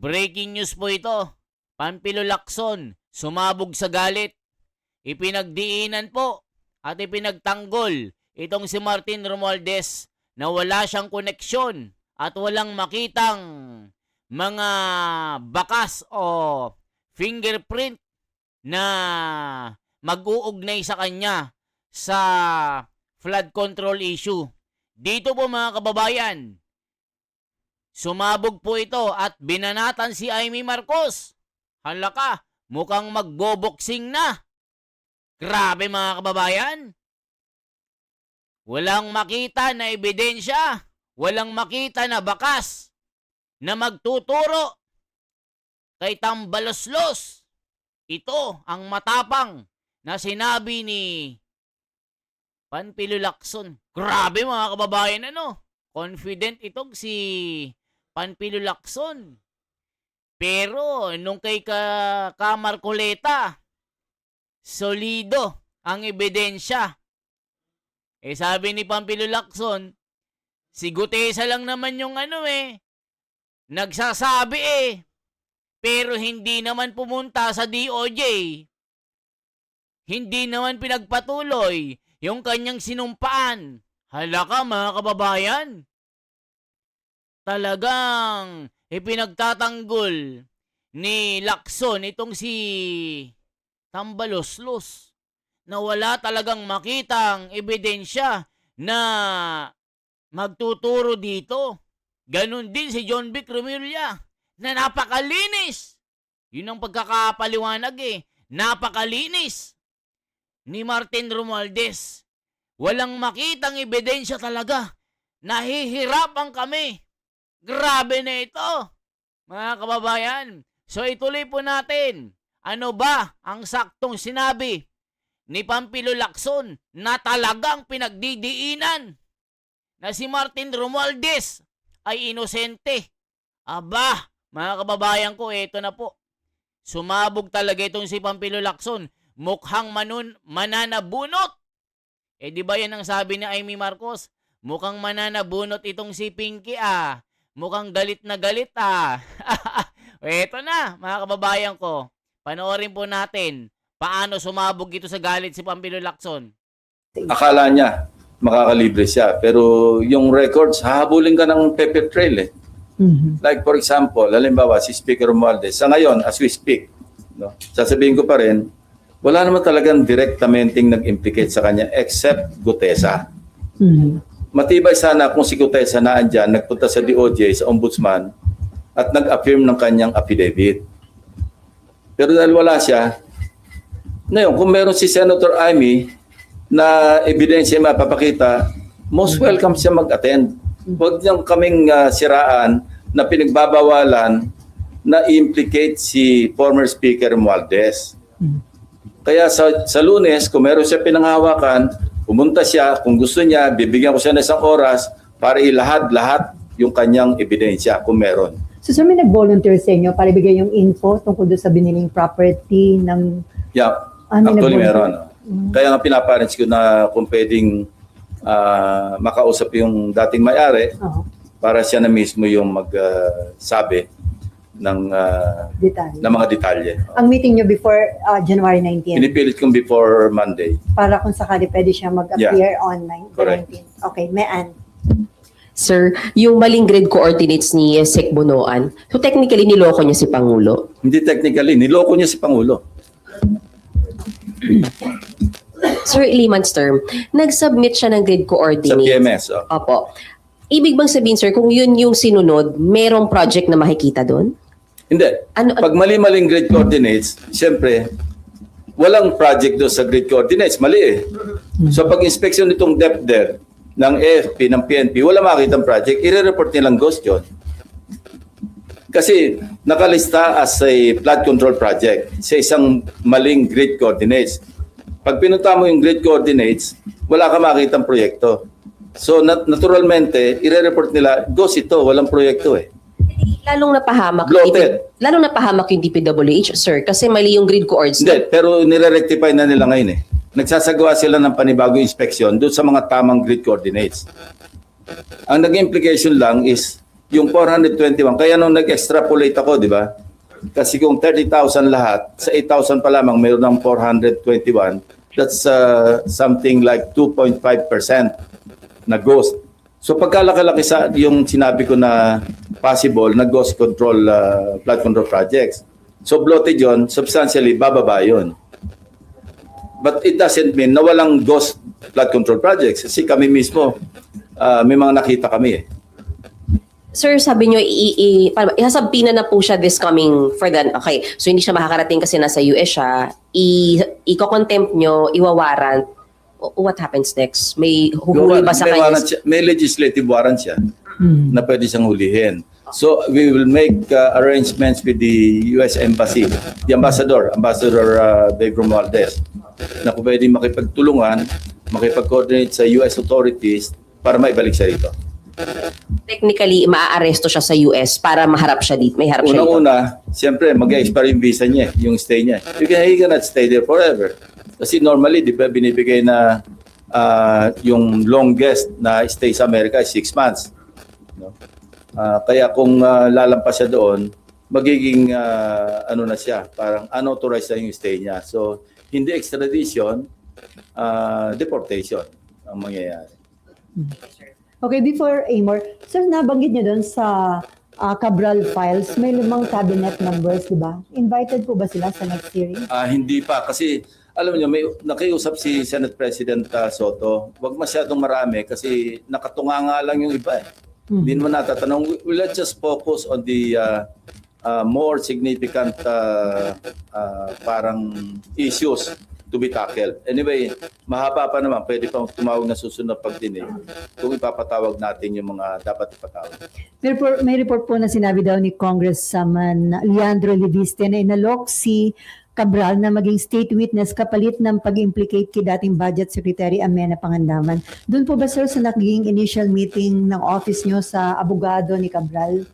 Breaking news po ito. Pampilo Lacson, sumabog sa galit. Ipinagdiinan po at ipinagtanggol itong si Martin Romualdez na wala siyang koneksyon at walang makitang mga bakas o fingerprint na mag-uugnay sa kanya sa flood control issue. Dito po mga kababayan, sumabog po ito at binanatan si Amy Marcos. Hala ka, mukhang magboboksing na. Grabe mga kababayan. Walang makita na ebidensya, walang makita na bakas na magtuturo kay Tambaloslos. Ito ang matapang na sinabi ni Pampilo Lacson. Grabe mga kababayan, ano? Confident itong si Pampilo Lacson. Pero nung kay Marcoleta, solido ang ebidensya. Sabi ni Pampilo Lacson, si Gutesa lang naman yung nagsasabi pero hindi naman pumunta sa DOJ. Hindi naman pinagpatuloy yung kanyang sinumpaan. Hala ka mga kababayan. Talagang ipinagtatanggol ni Lacson itong si Tambaloslos na wala talagang makitang ebidensya na magtuturo dito. Ganon din si John Vic Remulla na napakalinis. Yun ang pagkakapaliwanag Napakalinis ni Martin Romualdez. Walang makitang ebidensya talaga. Nahihirapan kami. Grabe na ito, mga kababayan. So ituloy po natin. Ano ba ang saktong sinabi ni Pampilo Lacson na talagang pinagdidiinan na si Martin Romualdez ay inosente? Aba, mga kababayan ko, eto na po. Sumabog talaga itong si Pampilo Lacson. Mukhang mananabunot. Di ba yan ang sabi ni Amy Marcos? Mukhang mananabunot itong si Pinky Mukhang galit na galit Eto na, mga kababayan ko. Panoorin po natin paano sumabog ito sa galit si Pampilo Lacson. Akala niya makakalibre siya. Pero yung records, hahabulin ka ng paper trail Like for example, halimbawa si Speaker Romualdez, sa ngayon, as we speak, sasabihin ko pa rin, wala naman talagang direktamenting nag-implicate sa kanya except Gutesa. Matibay sana kung si Gutesa na andyan, nagpunta sa DOJ, sa Ombudsman, at nag-affirm ng kanyang affidavit. Pero dahil wala siya, ngayon, kung meron si Senator Amy na ebidensya mapapakita, most welcome siya mag-attend. Huwag niyang kaming siraan na pinagbabawalan na implicate si former Speaker Romualdez. Kaya sa Lunes, kung meron siya pinanghawakan, pumunta siya, kung gusto niya, bibigyan ko siya ng isang oras para ilahad-lahat yung kanyang ebidensya kung meron. So, may nag-volunteer sa inyo para ibigay yung info tungkol doon sa biniling property ng... Yeah, actually meron. Kaya nga pinaparents ko na kung pwedeng makausap yung dating may-ari para siya na mismo yung magsabi ng mga detalye. Ang meeting nyo before January 19? Pinipilit kong before Monday. Para kung sakali pwede siya mag-appear online. Correct. 19. Okay, Mean. Sir, yung maling grid coordinates ni Sec Bonoan, so technically niloko niya si Pangulo? Hindi technically, niloko niya si Pangulo. Sir, layman's term, nag-submit siya ng grid Sa coordinates. PMS. Opo. Ibig bang sabihin, sir, kung yun yung sinunod, merong project na makikita doon? Hindi. Pag mali-maling grid coordinates, siyempre, walang project doon sa grid coordinates. Mali So pag inspection nitong DepDer ng AFP, ng PNP, wala makikitang project, i-report nilang ghost yun. Kasi nakalista as a flood control project sa isang maling grid coordinates. Pag pinunta mo yung grid coordinates, wala ka makitang proyekto. So naturalmente, i-report nila, ghost ito, walang proyekto Lalong napahamak. Bloated. Lalong napahamak yung DPWH, sir, kasi mali yung grid coords. Hindi, pero nire-rectify na nila ngayon Nagsasagawa sila ng panibagong inspeksyon doon sa mga tamang grid coordinates. Ang naging implication lang is yung 421, kaya nung nag-extrapolate ako, di ba? Kasi kung 30,000 lahat, sa 8,000 pa lamang mayroon ng 421, that's something like 2.5% na ghost. So pagkalaki-laki sa yung sinabi ko na possible na ghost control, flood control projects. So bloated yun, substantially bababa yun. But it doesn't mean na walang ghost flood control projects. Kasi kami mismo, may mga nakita kami eh. Sir, sabi nyo, ihasabpina na po siya this coming for the, okay, so hindi siya makakarating kasi nasa US siya, i-contempt nyo, iwawarrant, what happens next? May huhuli ba sa May kanya? warrant siya, may legislative warrant siya na pwede siyang hulihin. So we will make arrangements with the US Embassy, the Ambassador Dave Romualdez, na kung pwede makipagtulungan, makipag-coordinate sa US authorities para maibalik siya rito. Technically, maaaresto siya sa US para maharap siya dito. May harap siya dito. Unang-una, siyempre, mag-expire yung visa niya, yung stay niya. He cannot stay there forever. Kasi normally, di ba, binibigay na yung longest na stay sa Amerika is 6 months. No? Kaya kung lalampas siya doon, magiging ano na siya, parang unauthorized na yung stay niya. So, hindi extradition, deportation ang mangyayari. Okay, before Amor, sir, nabanggit niyo doon sa Cabral files, may 5 cabinet members, di ba? Invited po ba sila sa next hearing? Hindi pa kasi alam niyo may nakiusap si Senate President Soto. Huwag masyadong marami kasi nakatunganga lang yung iba eh. Hindi naman natatanong. Let's just focus on the more significant parang issues to be tackled. Anyway, mahaba pa naman. Pwede pa tumawag na susunod pagdinig kung ipapatawag natin yung mga dapat ipatawag. May report po na sinabi daw ni Congressman Leandro Leviste na inalok si Cabral na maging state witness kapalit ng pag-implicate kay dating Budget Secretary Amena Pangandaman. Doon po ba, sir, sa naging initial meeting ng office nyo sa abogado ni Cabral?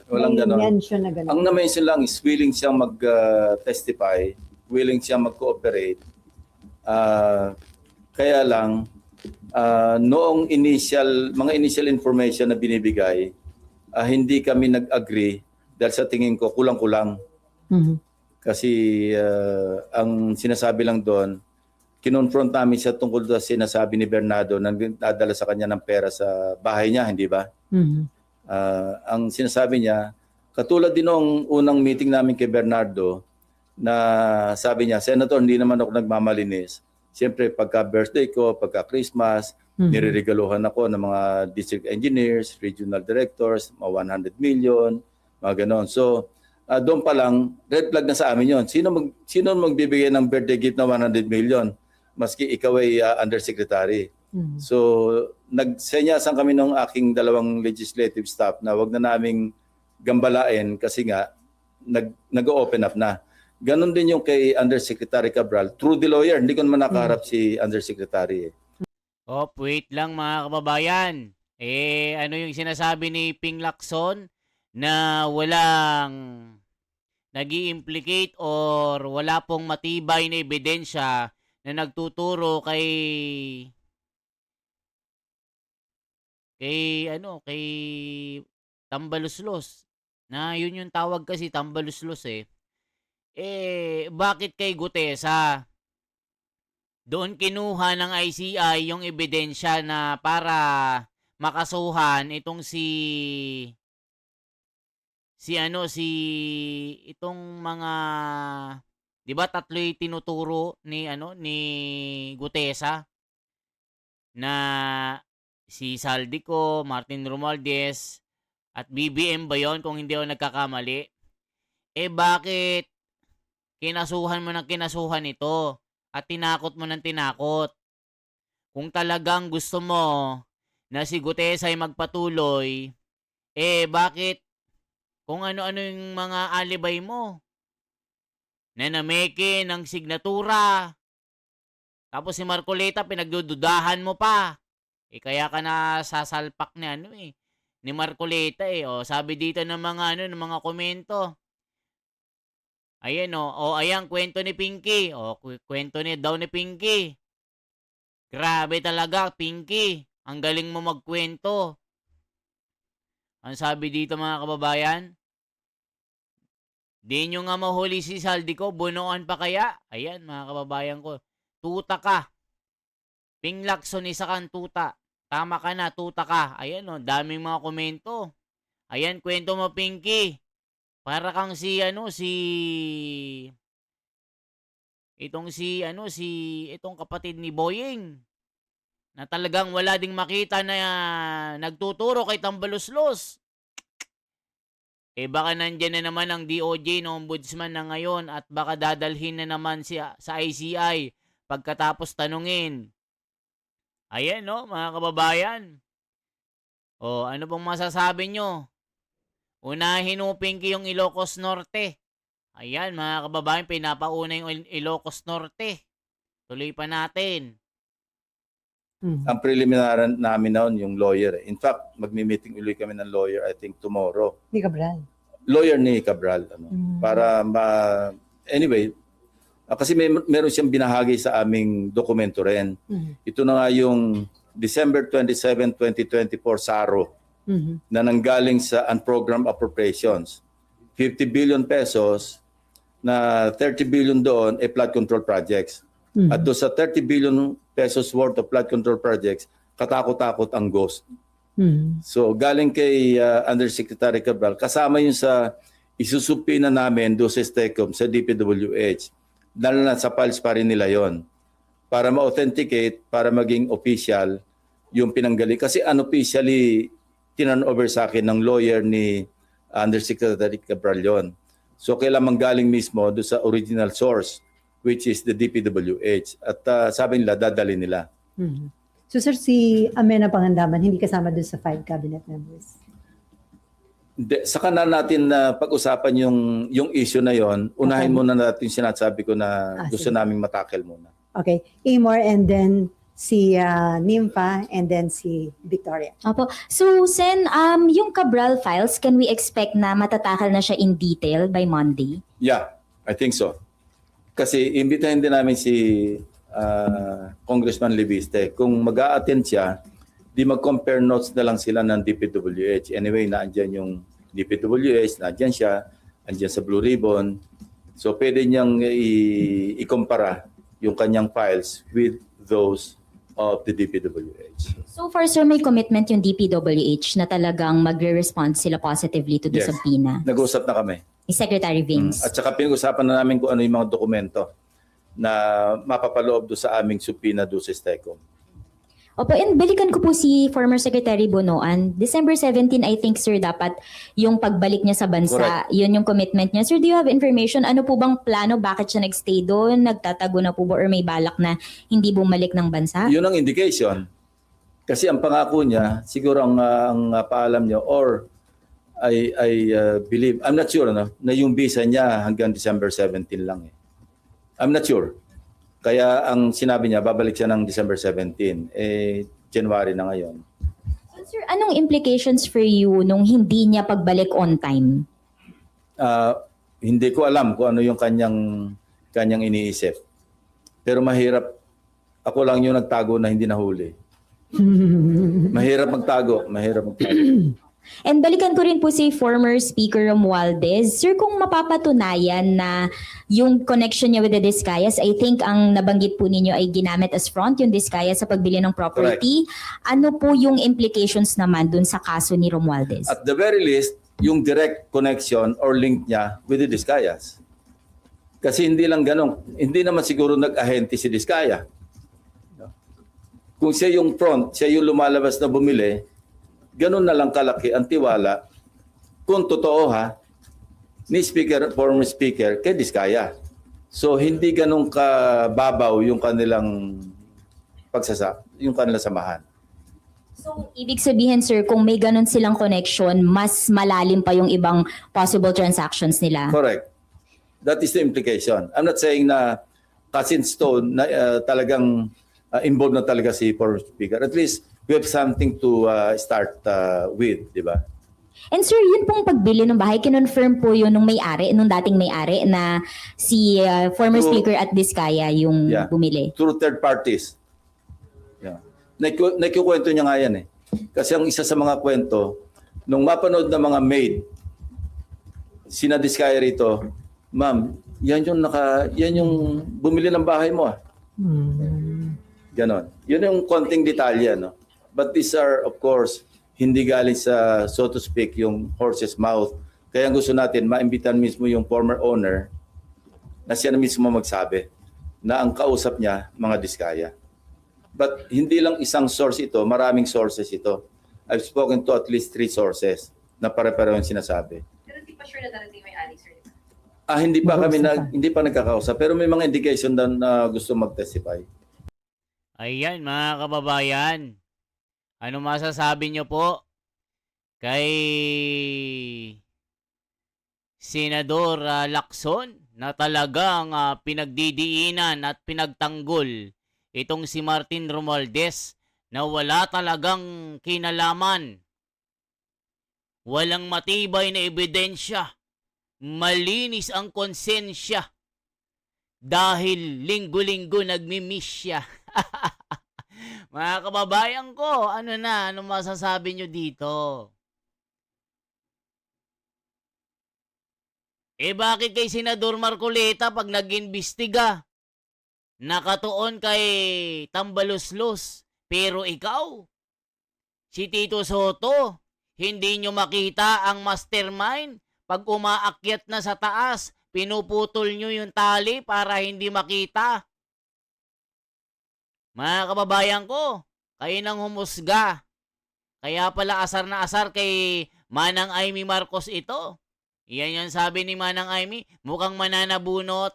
Walang may ganon. mention na ganon? Ang na-mention lang is willing siyang mag-testify, willing siyang mag-cooperate. Kaya lang, noong mga initial information na binibigay, hindi kami nag-agree dahil sa tingin ko kulang-kulang. Kasi ang sinasabi lang doon, kinonfront namin siya tungkol sa sinasabi ni Bernardo na nadala sa kanya ng pera sa bahay niya, hindi ba? Ang sinasabi niya, katulad din noong unang meeting namin kay Bernardo, na sabi niya, Senator, hindi naman ako nagmamalinis. Siyempre, pagka birthday ko, pagka Christmas, nireregaluhan ako ng mga district engineers, regional directors, mga 100 million, mga ganon. So, doon pa lang, red flag na sa amin yon. Sino magbibigay ng birthday gift na 100 million? Maski ikaw ay undersecretary. So, nagsenyasan kami ng aking 2 legislative staff na wag na naming gambalain kasi nga, nag-open up na. Ganon din yung kay Undersecretary Cabral. Through the lawyer, hindi ko naman nakaharap si Undersecretary. Wait lang mga kababayan. Ano yung sinasabi ni Ping Lacson na walang nag-i-implicate or wala pong matibay na ebidensya na nagtuturo kay Tambaluslos. Na yun yung tawag kasi, Tambaluslos eh. Bakit kay Gutesa? Doon kinuha ng ICI yung ebidensya na para makasuhan itong itong mga, 'di ba, 3 tinuturo ni Gutesa na si Saldico, Martin Romualdez at BBM ba yun kung hindi ako nagkakamali? Bakit kinasuhan mo ng kinasuhan ito at tinakot mo ng tinakot? Kung talagang gusto mo na si Gutesa ay magpatuloy, bakit kung ano-ano yung mga alibay mo? Na nameke ng signatura. Tapos si Marcoleta pinagdududahan mo pa. Kaya ka na sasalpak ni Marcoleta sabi dito ng mga ng mga komento. Ayan ayan kwento ni Pinky. Kwento daw ni Pinky. Grabe talaga, Pinky. Ang galing mo magkwento. Ang sabi dito mga kababayan, di nyo nga mahuli si Saldico, bunuan pa kaya? Ayan mga kababayan ko, tuta ka. Pinglakson isa kang tuta. Tama ka na, tuta ka. Ayan o, daming mga komento. Ayan, kwento mo Pinky. Para kang itong kapatid ni Boying na talagang wala ding makita na nagtuturo kay Tambaluslos. Baka nandyan na naman ang DOJ na ombudsman na ngayon at baka dadalhin na naman sa ICI pagkatapos tanungin. Ayan no, mga kababayan. Ano pong masasabi nyo? Unahin mo Pinky yung Ilocos Norte. Ayan mga kababayan, pinapauna yung Ilocos Norte. Tuloy pa natin. Ang preliminary namin noon yung lawyer. In fact, magmi-meeting ulit kami ng lawyer I think tomorrow. Ni Cabral. Lawyer ni Cabral para anyway, kasi meron siyang binahagi sa aming dokumento rin. Ito na nga yung December 27, 2024 SARO na nanggaling sa unprogrammed appropriations. 50 billion pesos na 30 billion doon flood control projects. At doon sa 30 billion pesos worth of flood control projects, katakot-takot ang ghost. So galing kay Undersecretary Cabral, kasama yun sa isusupina namin doon sa STECOM, sa DPWH. Dahil na sa files pa rin nila yon para ma-authenticate, para maging official yung pinanggali. Kasi unofficially, tinan over sa akin ng lawyer ni Undersecretary Cabral yon. So kailangan manggaling mismo doon sa original source, which is the DPWH. At sabi nila, dadali nila. So sir, si Amena Pangandaman, hindi kasama doon sa 5 cabinet members? Saka na natin pag-usapan yung issue na yon. Unahin muna natin sinasabi ko na gusto sige. naming matakel muna. Okay. Amor and then si Nympha and then si Victoria. Opo. So, Sen, yung Cabral files, can we expect na matatakal na siya in detail by Monday? Yeah, I think so. Kasi imbitahin din namin si Congressman Leviste. Kung mag-a-attend siya, di mag-compare notes na lang sila ng DPWH. Anyway, naandyan yung DPWH, naandyan siya, andyan sa Blue Ribbon. So pwede niyang i-compara yung kanyang files with those of the DPWH. So far, sir, may commitment yung DPWH na talagang magre-respond sila positively to the Yes. subpoena. Nag-usap na kami. Ni Secretary Vince. At saka pinag-usapan na namin kung ano yung mga dokumento na mapapaloob do sa aming subpoena do sa STECOM. Opo, and balikan ko po si former Secretary Bonoan. December 17, I think, sir, dapat yung pagbalik niya sa bansa, Correct. yun yung commitment niya. Sir, do you have information? Ano po bang plano? Bakit siya nagstay doon? Nagtatago na po ba? Or may balak na hindi bumalik ng bansa? Yun ang indication. Kasi ang pangako niya, siguro ang paalam niya, or I believe, I'm not sure na yung visa niya hanggang December 17 lang eh. I'm not sure. Kaya ang sinabi niya, babalik siya ng December 17. January na ngayon. So, sir, anong implications for you nung hindi niya pagbalik on time? Hindi ko alam kung ano yung kanyang iniisip. Pero mahirap. Ako lang yung nagtago na hindi nahuli. Mahirap magtago. And balikan ko rin po si former Speaker Romualdez. Sir, kung mapapatunayan na yung connection niya with the Discayas, I think ang nabanggit po ninyo ay ginamit as front yung Discayas sa pagbili ng property. Ano po yung implications naman dun sa kaso ni Romualdez? At the very least, yung direct connection or link niya with the Discayas. Kasi hindi lang ganun. Hindi naman siguro nag-ahente si Discaya. Kung siya yung front, siya yung lumalabas na bumili, ganun na lang kalaki ang tiwala kung totoo ni former speaker kay Discaya. So hindi ganun kababaw yung kanilang yung kanilang samahan. So, ibig sabihin, sir, kung may ganun silang connection, mas malalim pa yung ibang possible transactions nila. Correct. That is the implication. I'm not saying na cast in stone na talagang involved na talaga si former speaker. At least we have something to start with, di ba? And sir, yun pong pagbili ng bahay, kinonfirm po yun nung may-ari, nung dating may-ari na si former So, speaker at Discaya yung bumili. Through third parties. Yeah. Nakikwento niya nga yan eh. Kasi ang isa sa mga kwento, Nung mapanood ng mga maid, sinadiskaya rito, ma'am, yan yung bumili ng bahay mo ah. Ganon. Yun yung konting detalye, no? But these are, of course, hindi galing sa, so to speak, yung horse's mouth. Kaya gusto natin, maimbitan mismo yung former owner na siya na mismo magsabi na ang kausap niya, mga diskaya. But hindi lang isang source ito, maraming sources ito. I've spoken to at least 3 sources na pare-pareho yung sinasabi. Pero hindi pa sure na darating may ali, sir. Hindi pa kami Mag-usap pa. hindi pa nagkakausap pero may mga indication daw na gusto mag-testify. Ayan, mga kababayan. Ano masasabi nyo po kay Senador Lacson na talagang pinagdidiinan at pinagtanggol itong si Martin Romualdez na wala talagang kinalaman, walang matibay na ebidensya, malinis ang konsensya dahil linggo-linggo nagmi-miss siya. Mga kababayan ko, ano masasabi nyo dito? Bakit kay Senador Marcoleta pag nag-imbestiga, nakatuon kay Tambaluslos, pero ikaw, si Tito Soto, hindi nyo makita ang mastermind pag umaakyat na sa taas, pinuputol nyo yung tali para hindi makita. Mga kababayan ko, kayo nang humusga. Kaya pala asar na asar kay Manang Amy Marcos ito. Iyan yung sabi ni Manang Amy, mukhang mananabunot.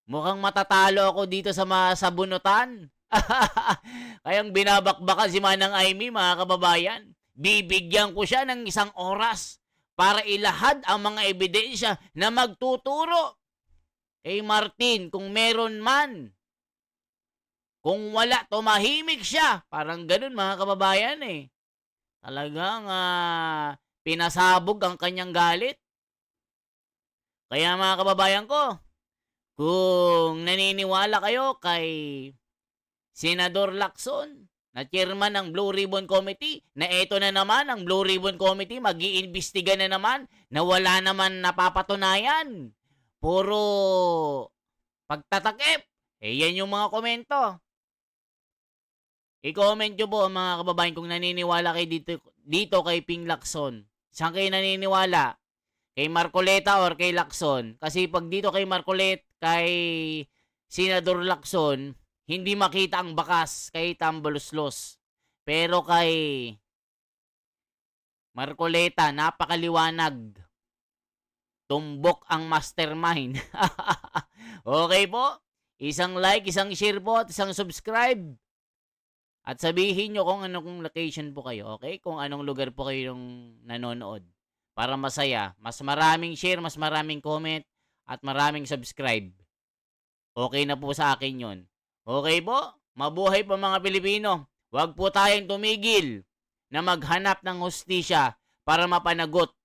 Mukhang matatalo ako dito sa bunutan. Kayang binabakbakan si Manang Amy, mga kababayan. Bibigyan ko siya ng 1 oras para ilahad ang mga ebidensya na magtuturo kay Martin kung meron man. Kung wala, tumahimik siya. Parang ganun, mga kababayan eh. Talagang pinasabog ang kanyang galit. Kaya mga kababayan ko, kung naniniwala kayo kay Senador Lacson, na chairman ng Blue Ribbon Committee, na eto na naman ang Blue Ribbon Committee, mag-iimbestiga na naman, na wala naman napapatunayan. Puro pagtatakip. Yan yung mga komento. I-comment nyo po mga kababayan kung naniniwala kayo dito kay Ping Lacson. Saan kayo naniniwala? Kay Marcoleta or kay Lacson? Kasi pag dito kay Marcoleta, kay Senador Lacson, hindi makita ang bakas kay Tambaluslos. Pero kay Marcoleta, napakaliwanag. Tumbok ang mastermind. Okay po? Isang like, isang share po, at isang subscribe. At sabihin nyo kung anong location po kayo, okay? Kung anong lugar po kayo yung nanonood. Para masaya. Mas maraming share, mas maraming comment, at maraming subscribe. Okay na po sa akin yun. Okay po? Mabuhay po mga Pilipino. Huwag po tayong tumigil na maghanap ng hustisya para mapanagot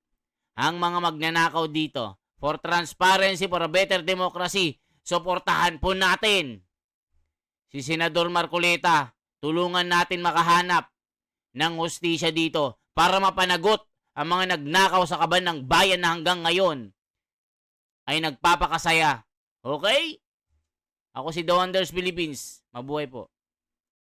ang mga magnanakaw dito. For transparency, for a better democracy, suportahan po natin si Senador Marcoleta. Tulungan natin makahanap ng hustisya dito para mapanagot ang mga nagnakaw sa kaban ng bayan na hanggang ngayon ay nagpapakasaya. Okay? Ako si The Wonders Philippines. Mabuhay po.